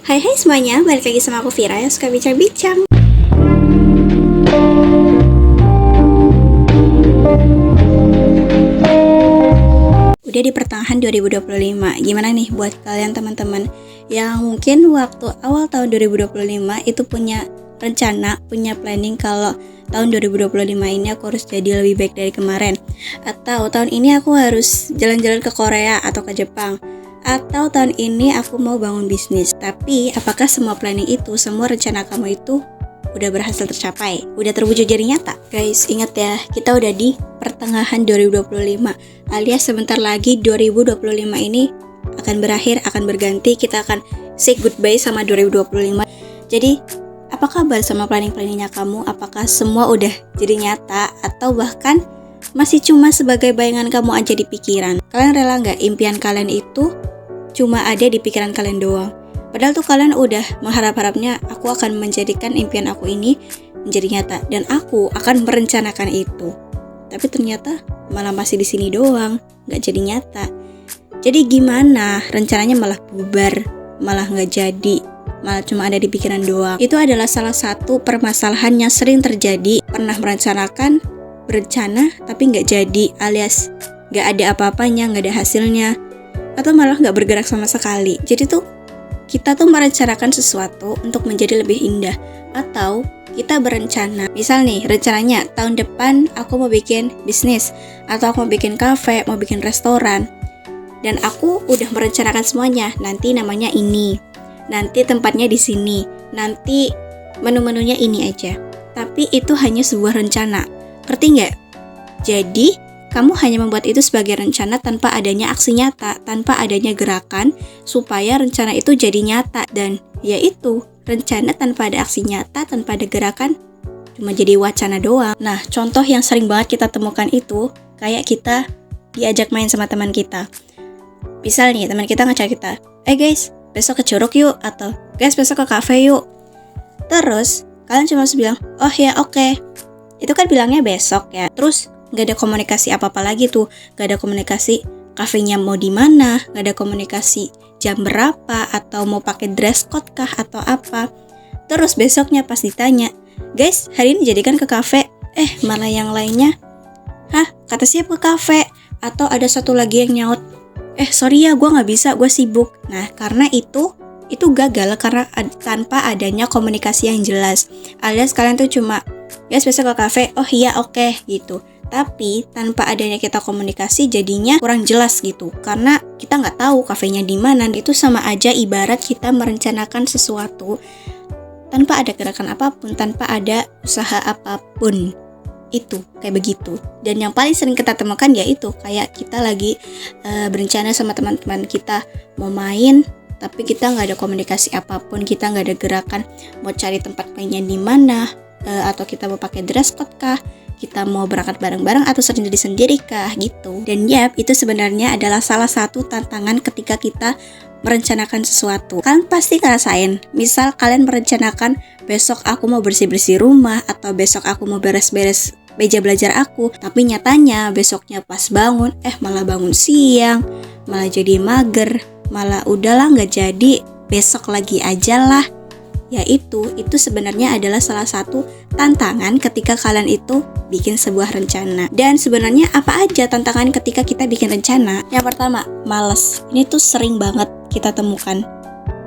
Hai semuanya, balik lagi sama aku Vira yang suka bincang-bincang. Udah di pertengahan 2025, gimana nih buat kalian teman-teman yang mungkin waktu awal tahun 2025 itu punya rencana, punya planning kalau tahun 2025 ini aku harus jadi lebih baik dari kemarin, atau tahun ini aku harus jalan-jalan ke Korea atau ke Jepang, atau tahun ini aku mau bangun bisnis. Tapi apakah semua planning itu, semua rencana kamu itu udah berhasil tercapai? Udah terwujud jadi nyata? Guys, ingat ya, kita udah di pertengahan 2025, alias sebentar lagi 2025 ini akan berakhir, akan berganti. Kita akan say goodbye sama 2025. Jadi, apa kabar sama planning-planningnya kamu? Apakah semua udah jadi nyata? Atau bahkan masih cuma sebagai bayangan kamu aja di pikiran? Kalian rela nggak impian kalian itu cuma ada di pikiran kalian doang? Padahal tuh kalian udah mengharap-harapnya, aku akan menjadikan impian aku ini menjadi nyata dan aku akan merencanakan itu. Tapi ternyata malah masih di sini doang, nggak jadi nyata. Jadi gimana? Rencananya malah bubar, malah nggak jadi, malah cuma ada di pikiran doang. Itu adalah salah satu permasalahan yang sering terjadi. Pernah merencanakan, berencana tapi nggak jadi, alias nggak ada apa-apanya, nggak ada hasilnya, atau malah nggak bergerak sama sekali. Jadi tuh kita tuh merencanakan sesuatu untuk menjadi lebih indah, atau kita berencana, misal nih rencananya tahun depan aku mau bikin bisnis, atau aku mau bikin kafe, mau bikin restoran, dan aku udah merencanakan semuanya. Nanti namanya ini, nanti tempatnya di sini, nanti menu-menunya ini aja. Tapi itu hanya sebuah rencana, ngerti nggak? Jadi kamu hanya membuat itu sebagai rencana tanpa adanya aksi nyata, tanpa adanya gerakan supaya rencana itu jadi nyata. Dan yaitu, rencana tanpa ada aksi nyata, tanpa ada gerakan, cuma jadi wacana doang. Nah, contoh yang sering banget kita temukan itu kayak kita diajak main sama teman kita. Misal nih, teman kita ngajak kita, guys, besok ke Curug yuk, atau guys besok ke kafe yuk. Terus kalian cuma harus bilang, oh ya oke. Itu kan bilangnya besok ya. Terus gak ada komunikasi apa-apa lagi tuh. Gak ada komunikasi kafenya mau di mana, gak ada komunikasi jam berapa, atau mau pakai dress code kah atau apa. Terus besoknya pas ditanya, guys hari ini jadikan ke kafe, malah yang lainnya, kata siapa ke kafe? Atau ada satu lagi yang nyaut, sorry ya gue gak bisa, gue sibuk. Nah karena itu gagal karena tanpa adanya komunikasi yang jelas, alias kalian tuh cuma guys besok ke kafe, oh iya oke gitu. Tapi tanpa adanya kita komunikasi jadinya kurang jelas gitu, karena kita nggak tahu kafenya di mana. Itu sama aja ibarat kita merencanakan sesuatu tanpa ada gerakan apapun, tanpa ada usaha apapun. Itu kayak begitu. Dan yang paling sering kita temukan yaitu kayak kita lagi berencana sama teman-teman kita mau main, tapi kita nggak ada komunikasi apapun, kita nggak ada gerakan mau cari tempat mainnya di mana, atau kita mau pakai dress code kah, kita mau berangkat bareng-bareng atau sendiri-sendiri kah gitu. Dan itu sebenarnya adalah salah satu tantangan ketika kita merencanakan sesuatu. Kalian pasti ngerasain, misal kalian merencanakan besok aku mau bersih-bersih rumah, atau besok aku mau beres-beres meja belajar aku, tapi nyatanya besoknya pas bangun, malah bangun siang, malah jadi mager, malah udahlah nggak jadi, besok lagi aja lah. Yaitu, itu sebenarnya adalah salah satu tantangan ketika kalian itu bikin sebuah rencana. Dan sebenarnya apa aja tantangan ketika kita bikin rencana? Yang pertama, malas. Ini tuh sering banget kita temukan.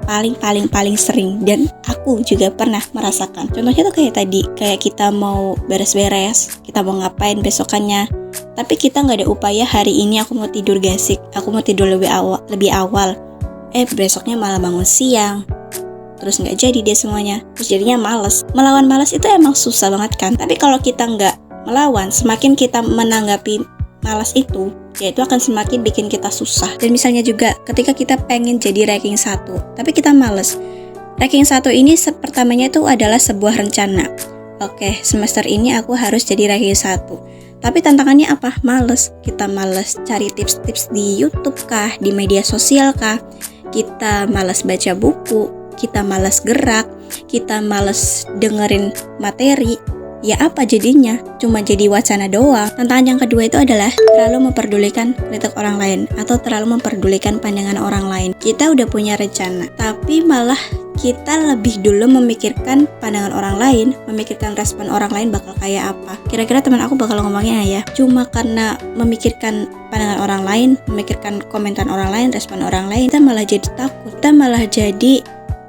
Paling sering. Dan aku juga pernah merasakan. Contohnya tuh kayak tadi, kayak kita mau beres-beres, kita mau ngapain besokannya, tapi kita gak ada upaya hari ini aku mau tidur gasik, aku mau tidur lebih awal. Besoknya malah bangun siang. Terus nggak jadi dia semuanya, terus jadinya malas. Melawan malas itu emang susah banget kan. Tapi kalau kita nggak melawan, semakin kita menanggapi malas itu, ya itu akan semakin bikin kita susah. Dan misalnya juga ketika kita pengen jadi ranking 1, tapi kita malas. Ranking 1 ini pertamanya itu adalah sebuah rencana. Oke, semester ini aku harus jadi ranking 1. Tapi tantangannya apa? Males. Kita males cari tips-tips di YouTube kah, di media sosial kah. Kita malas baca buku, kita malas gerak, kita malas dengerin materi. Ya apa jadinya? Cuma jadi wacana doang. Tantangan yang kedua itu adalah terlalu memperdulikan kritik orang lain, atau terlalu memperdulikan pandangan orang lain. Kita udah punya rencana, tapi malah kita lebih dulu memikirkan pandangan orang lain, memikirkan respon orang lain bakal kayak apa. Kira-kira teman aku bakal ngomongnya ya, cuma karena memikirkan pandangan orang lain, memikirkan komentar orang lain, respon orang lain, kita malah jadi takut, kita malah jadi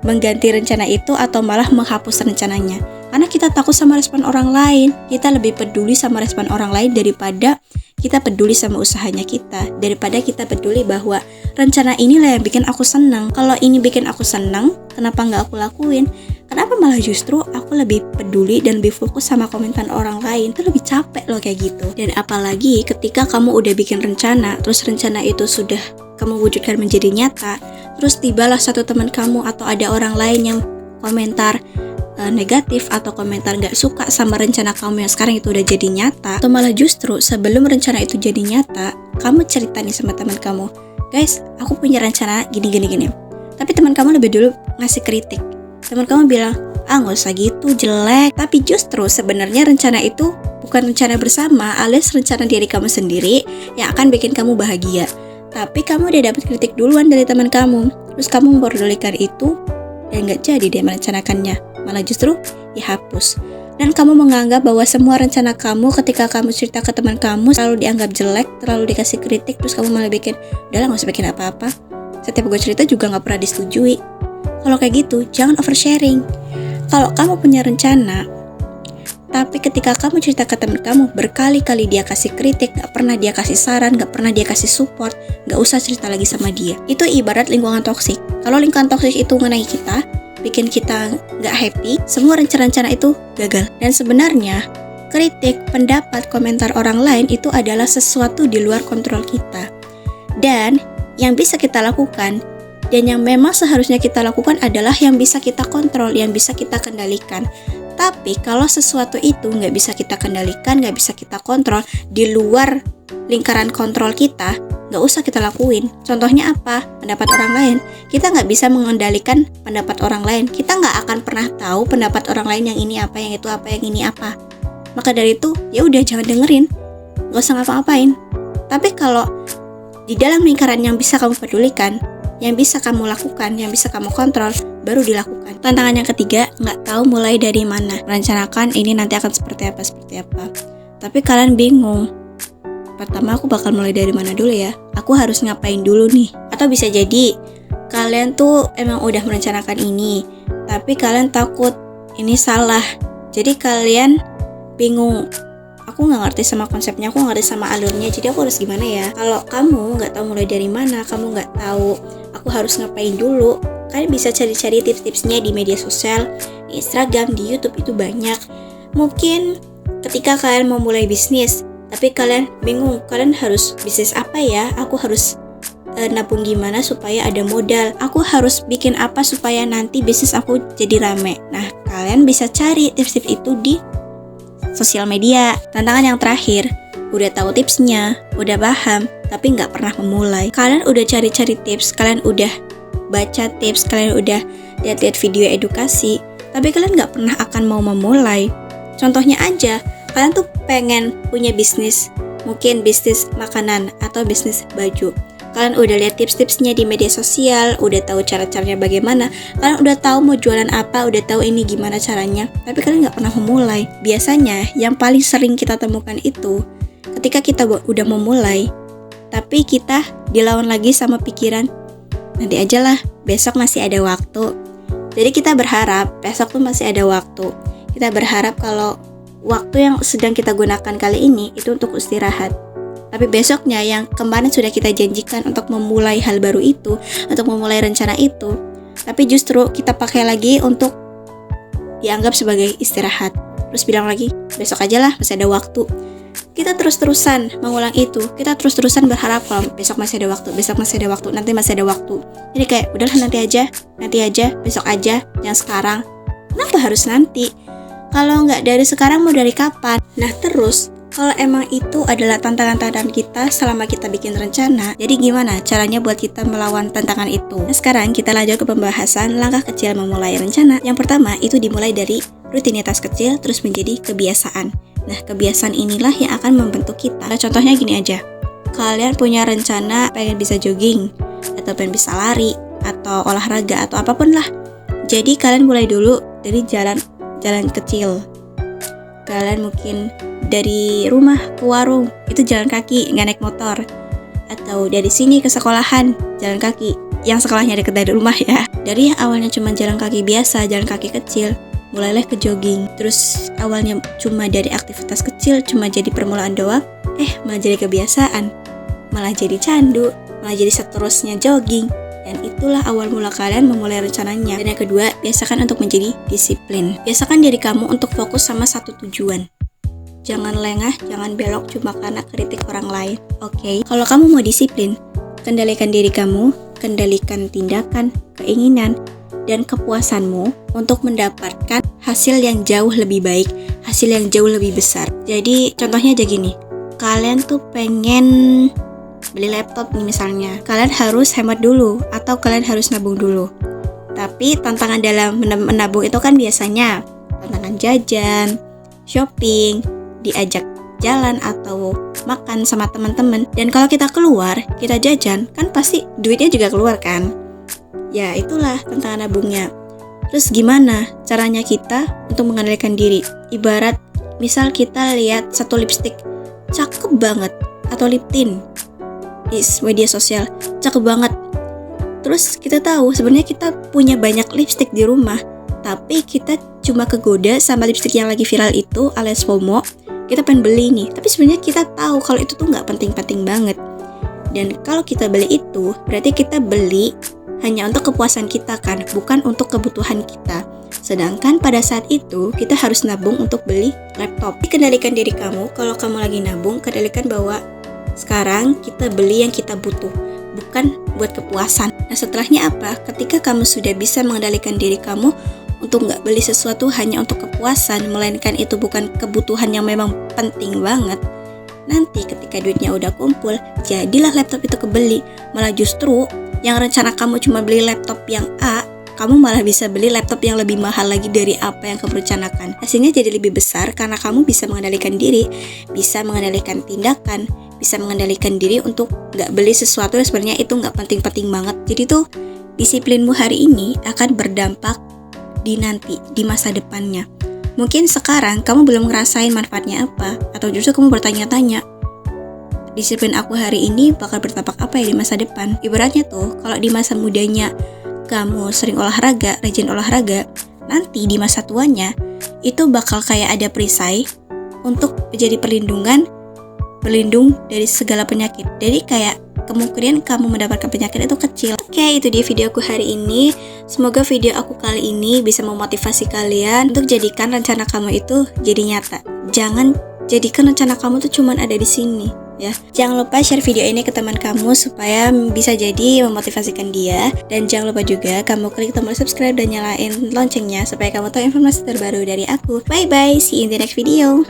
mengganti rencana itu atau malah menghapus rencananya. Karena kita takut sama respon orang lain, kita lebih peduli sama respon orang lain daripada kita peduli sama usahanya kita, daripada kita peduli bahwa rencana inilah yang bikin aku senang. Kalau ini bikin aku senang, kenapa nggak aku lakuin? Kenapa malah justru aku lebih peduli dan lebih fokus sama komentar orang lain? Itu lebih capek loh kayak gitu. Dan apalagi ketika kamu udah bikin rencana, terus rencana itu sudah kamu wujudkan menjadi nyata, terus tibalah satu teman kamu atau ada orang lain yang komentar negatif atau komentar gak suka sama rencana kamu yang sekarang itu udah jadi nyata, atau malah justru sebelum rencana itu jadi nyata, kamu cerita nih sama teman kamu, guys, aku punya rencana gini. Tapi teman kamu lebih dulu ngasih kritik. Teman kamu bilang, nggak usah gitu, jelek. Tapi justru sebenarnya rencana itu bukan rencana bersama, alias rencana diri kamu sendiri yang akan bikin kamu bahagia. Tapi kamu udah dapat kritik duluan dari teman kamu, terus kamu memperdulikan itu dan nggak jadi dia merencanakannya, malah justru dihapus. Dan kamu menganggap bahwa semua rencana kamu ketika kamu cerita ke teman kamu selalu dianggap jelek, terlalu dikasih kritik, terus kamu malah bikin, udahlah nggak usah bikin apa-apa. Setiap gue cerita juga nggak pernah disetujui. Kalau kayak gitu, jangan oversharing. Kalau kamu punya rencana, tapi ketika kamu cerita ke teman kamu, berkali-kali dia kasih kritik, gak pernah dia kasih saran, gak pernah dia kasih support, gak usah cerita lagi sama dia. Itu ibarat lingkungan toksik. Kalau lingkungan toksik itu mengenai kita, bikin kita gak happy, semua rencana-rencana itu gagal. Dan sebenarnya, kritik, pendapat, komentar orang lain itu adalah sesuatu di luar kontrol kita. Dan yang bisa kita lakukan, dan yang memang seharusnya kita lakukan adalah yang bisa kita kontrol, yang bisa kita kendalikan. Tapi kalau sesuatu itu nggak bisa kita kendalikan, nggak bisa kita kontrol, di luar lingkaran kontrol kita, nggak usah kita lakuin. Contohnya apa? Pendapat orang lain. Kita nggak bisa mengendalikan pendapat orang lain. Kita nggak akan pernah tahu pendapat orang lain yang ini apa, yang itu apa, yang ini apa. Maka dari itu, ya udah jangan dengerin, nggak usah ngapa-ngapain. Tapi kalau di dalam lingkaran yang bisa kamu pedulikan, yang bisa kamu lakukan, yang bisa kamu kontrol, baru dilakukan. Tantangan yang ketiga, nggak tahu mulai dari mana. Merencanakan ini nanti akan seperti apa. Tapi kalian bingung. Pertama aku bakal mulai dari mana dulu ya? Aku harus ngapain dulu nih? Atau bisa jadi kalian tuh emang udah merencanakan ini, tapi kalian takut ini salah. Jadi kalian bingung. Aku nggak ngerti sama konsepnya, aku nggak ngerti sama alurnya, jadi aku harus gimana ya? Kalau kamu nggak tahu mulai dari mana, kamu nggak tahu aku harus ngapain dulu, kalian bisa cari-cari tips-tipsnya di media sosial, di Instagram, di YouTube, itu banyak. Mungkin ketika kalian mau mulai bisnis, tapi kalian bingung, kalian harus bisnis apa ya? Aku harus nabung gimana supaya ada modal? Aku harus bikin apa supaya nanti bisnis aku jadi rame? Nah, kalian bisa cari tips-tips itu di sosial media. Tantangan yang terakhir, udah tahu tipsnya, udah paham, tapi nggak pernah memulai. Kalian udah cari-cari tips, kalian udah baca tips, kalian udah lihat-lihat video edukasi, tapi kalian nggak pernah akan mau memulai. Contohnya aja, kalian tuh pengen punya bisnis, mungkin bisnis makanan atau bisnis baju. Kalian udah lihat tips-tipsnya di media sosial, udah tahu cara-caranya bagaimana, kalian udah tahu mau jualan apa, udah tahu ini gimana caranya, tapi kalian nggak pernah memulai. Biasanya yang paling sering kita temukan itu ketika kita udah memulai, tapi kita dilawan lagi sama pikiran, nanti aja lah, besok masih ada waktu. Jadi kita berharap besok tuh masih ada waktu. Kita berharap kalau waktu yang sedang kita gunakan kali ini itu untuk istirahat. Tapi besoknya yang kemarin sudah kita janjikan untuk memulai hal baru itu, untuk memulai rencana itu, tapi justru kita pakai lagi untuk dianggap sebagai istirahat. Terus bilang lagi, besok aja lah, masih ada waktu. Kita terus-terusan mengulang itu. Kita terus-terusan berharap kalau besok masih ada waktu, besok masih ada waktu, nanti masih ada waktu. Jadi kayak, udahlah nanti aja, besok aja, yang sekarang. Kenapa harus nanti? Kalau nggak dari sekarang, mau dari kapan? Nah terus, kalau emang itu adalah tantangan-tantangan kita selama kita bikin rencana, jadi gimana caranya buat kita melawan tantangan itu? Nah sekarang kita lanjut ke pembahasan langkah kecil memulai rencana. Yang pertama itu dimulai dari rutinitas kecil terus menjadi kebiasaan. Nah kebiasaan inilah yang akan membentuk kita. Nah, contohnya gini aja, kalian punya rencana pengen bisa jogging, atau pengen bisa lari, atau olahraga, atau apapun lah. Jadi kalian mulai dulu dari jalan kecil. Kalian mungkin dari rumah ke warung itu jalan kaki, nggak naik motor. Atau dari sini ke sekolahan jalan kaki, yang sekolahnya dekat dari rumah ya. Dari yang awalnya cuma jalan kaki biasa, jalan kaki kecil, mulailah ke jogging. Terus awalnya cuma dari aktivitas kecil, cuma jadi permulaan doang, malah jadi kebiasaan, malah jadi candu, malah jadi seterusnya jogging. Dan itulah awal mula kalian memulai rencananya. Dan yang kedua, biasakan untuk menjadi disiplin. Biasakan diri kamu untuk fokus sama satu tujuan. Jangan lengah, jangan belok cuma karena kritik orang lain. Oke? Kalau kamu mau disiplin, kendalikan diri kamu, kendalikan tindakan, keinginan, dan kepuasanmu untuk mendapatkan hasil yang jauh lebih baik, hasil yang jauh lebih besar. Jadi contohnya aja gini, kalian tuh pengen beli laptop nih misalnya, kalian harus hemat dulu atau kalian harus nabung dulu. Tapi tantangan dalam menabung itu kan biasanya tantangan jajan, shopping, diajak jalan atau makan sama teman-teman. Dan kalau kita keluar, kita jajan, kan pasti duitnya juga keluar kan? Ya itulah tantangan nabungnya. Terus gimana caranya kita untuk mengendalikan diri? Ibarat misal kita lihat satu lipstick cakep banget, atau lip tint di media sosial cakep banget. Terus kita tahu sebenarnya kita punya banyak lipstick di rumah, tapi kita cuma kegoda sama lipstick yang lagi viral itu alias FOMO. Kita pengen beli nih, tapi sebenarnya kita tahu kalau itu tuh nggak penting-penting banget. Dan kalau kita beli itu, berarti kita beli hanya untuk kepuasan kita kan, bukan untuk kebutuhan kita. Sedangkan pada saat itu, kita harus nabung untuk beli laptop. Kendalikan diri kamu, kalau kamu lagi nabung, kendalikan bahwa sekarang kita beli yang kita butuh, bukan buat kepuasan. Nah setelahnya apa? Ketika kamu sudah bisa mengendalikan diri kamu untuk nggak beli sesuatu hanya untuk kepuasan, melainkan itu bukan kebutuhan yang memang penting banget, nanti ketika duitnya udah kumpul, jadilah laptop itu kebeli. Malah justru yang rencana kamu cuma beli laptop yang A, kamu malah bisa beli laptop yang lebih mahal lagi dari apa yang kamu rencanakan. Hasilnya jadi lebih besar karena kamu bisa mengendalikan diri, bisa mengendalikan tindakan, bisa mengendalikan diri untuk nggak beli sesuatu yang sebenarnya itu nggak penting-penting banget. Jadi tuh disiplinmu hari ini akan berdampak di nanti, di masa depannya. Mungkin sekarang kamu belum ngerasain manfaatnya apa, atau justru kamu bertanya-tanya, disiplin aku hari ini bakal berdampak apa ya di masa depan. Ibaratnya tuh, kalau di masa mudanya kamu sering olahraga, rajin olahraga, nanti di masa tuanya itu bakal kayak ada perisai untuk menjadi pelindung dari segala penyakit. Jadi kayak kemungkinan kamu mendapatkan penyakit itu kecil. Oke, itu dia videoku hari ini. Semoga video aku kali ini bisa memotivasi kalian untuk jadikan rencana kamu itu jadi nyata. Jangan jadikan rencana kamu tuh cuman ada di sini, ya. Jangan lupa share video ini ke teman kamu supaya bisa jadi memotivasikan dia. Dan jangan lupa juga kamu klik tombol subscribe dan nyalain loncengnya supaya kamu tahu informasi terbaru dari aku. Bye bye, see you in the next video.